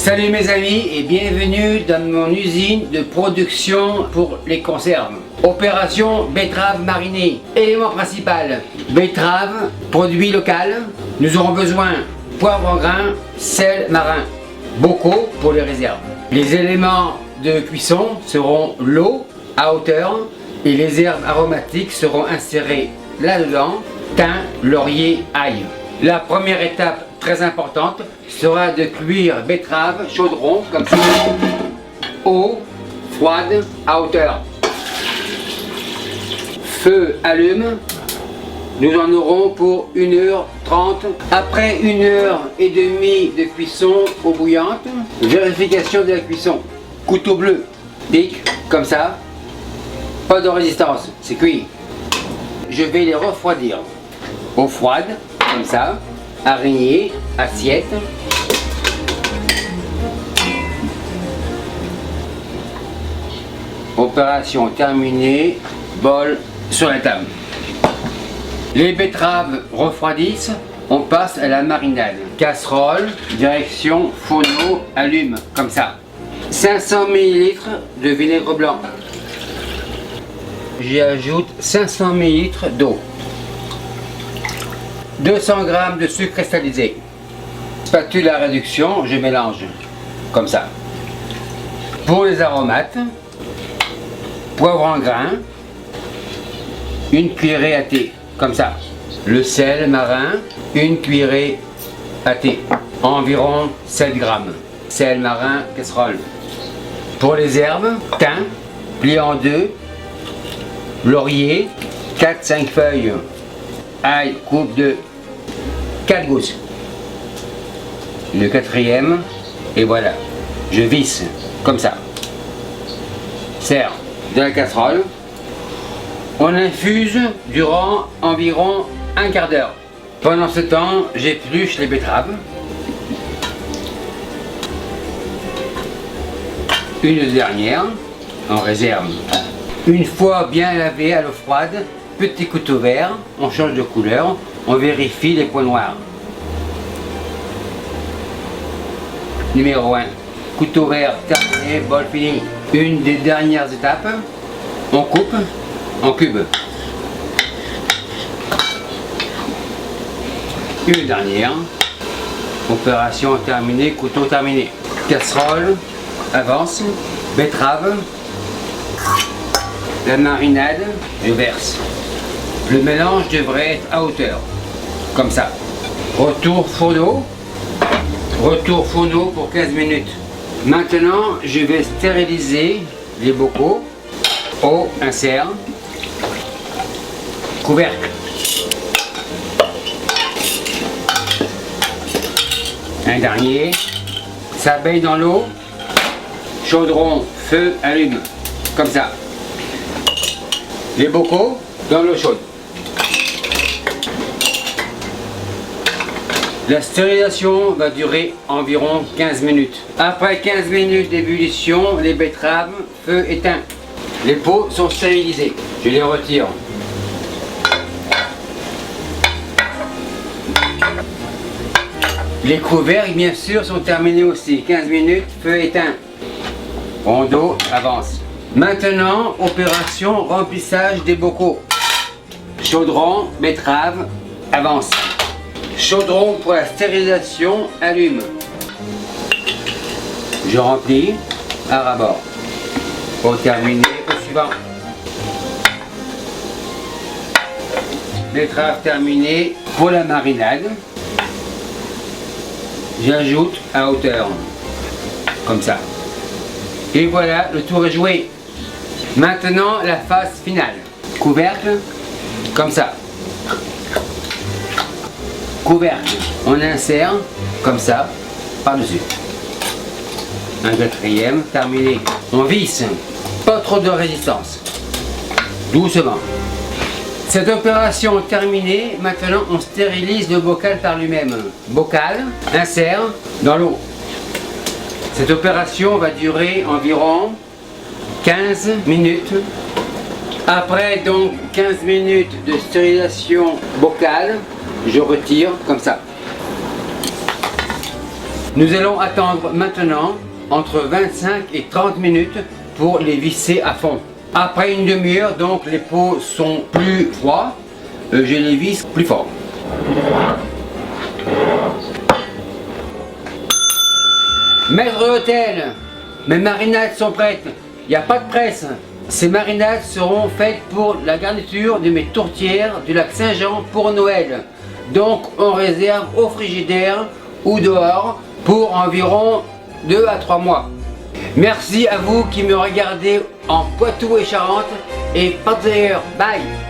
Salut mes amis et bienvenue dans mon usine de production pour les conserves. Opération betterave marinée. Élément principal, betterave, produit local. Nous aurons besoin poivre en grain, sel marin, bocaux pour les réserves. Les éléments de cuisson seront l'eau à hauteur et les herbes aromatiques seront insérées là-dedans, thym, laurier, ail. La première étape très importante sera de cuire betterave chaudron comme ça, eau froide à hauteur. Feu allume, nous en aurons pour 1h30. Après 1h30 de cuisson eau bouillante, vérification de la cuisson. Couteau bleu, tic, comme ça, pas de résistance, c'est cuit. Je vais les refroidir. Eau froide, comme ça, araignée, assiette. Opération terminée, bol sur la table. Les betteraves refroidissent, on passe à la marinade. Casserole, direction fourneau, allume, comme ça. 500 ml de vinaigre blanc. J'y ajoute 500 ml d'eau. 200 g de sucre cristallisé. Spatule à réduction, je mélange comme ça. Pour les aromates, poivre en grain, une cuillerée à thé, comme ça. Le sel marin, une cuillerée à thé, environ 7 g. Sel marin, casserole. Pour les herbes, thym, plié en deux, laurier, 4-5 feuilles, ail, coupe de 4 gousses. Le quatrième, et voilà, je visse comme ça. Serre de la casserole. On infuse durant environ un quart d'heure. Pendant ce temps, j'épluche les betteraves. Une dernière, en réserve. Une fois bien lavé à l'eau froide, petit couteau vert, on change de couleur, on vérifie les points noirs. Numéro 1, couteau vert terminé, bol fini. Une des dernières étapes, on coupe en cubes. Une dernière, opération terminée, couteau terminé. Casserole, avance, betterave, la marinade, je verse. Le mélange devrait être à hauteur, comme ça. Retour fourneau pour 15 minutes. Maintenant, je vais stériliser les bocaux. Eau, insert, couvercle. Un dernier, ça baigne dans l'eau, chaudron, feu, allume, comme ça. Les bocaux dans l'eau chaude. La stérilisation va durer environ 15 minutes. Après 15 minutes d'ébullition, les betteraves, feu éteint. Les pots sont stérilisés. Je les retire. Les couvercles, bien sûr, sont terminés aussi. 15 minutes, feu éteint. Rondeau avance. Maintenant, opération remplissage des bocaux. Chaudron, betterave, avance. Chaudron pour la stérilisation, allume. Je remplis, à ras-bord. Pour terminer, au suivant. Betterave terminée pour la marinade. J'ajoute à hauteur, comme ça. Et voilà, le tour est joué. Maintenant, la phase finale. Couvercle, comme ça. Couvercle, on insère, comme ça, par-dessus. Un quatrième, terminé. On visse, pas trop de résistance. Doucement. Cette opération terminée, maintenant on stérilise le bocal par lui-même. Bocal, insère dans l'eau. Cette opération va durer environ 15 minutes. Après donc 15 minutes de stérilisation bocale, je retire comme ça. Nous allons attendre maintenant entre 25 et 30 minutes pour les visser à fond. Après une demi-heure, donc les pots sont plus froids, je les visse plus fort. Maître d'hôtel, mes marinades sont prêtes, il n'y a pas de presse. Ces marinades seront faites pour la garniture de mes tourtières du lac Saint-Jean pour Noël. Donc on réserve au frigidaire ou dehors pour environ 2 à 3 mois. Merci à vous qui me regardez en Poitou et Charentes et pas d'ailleurs. Bye!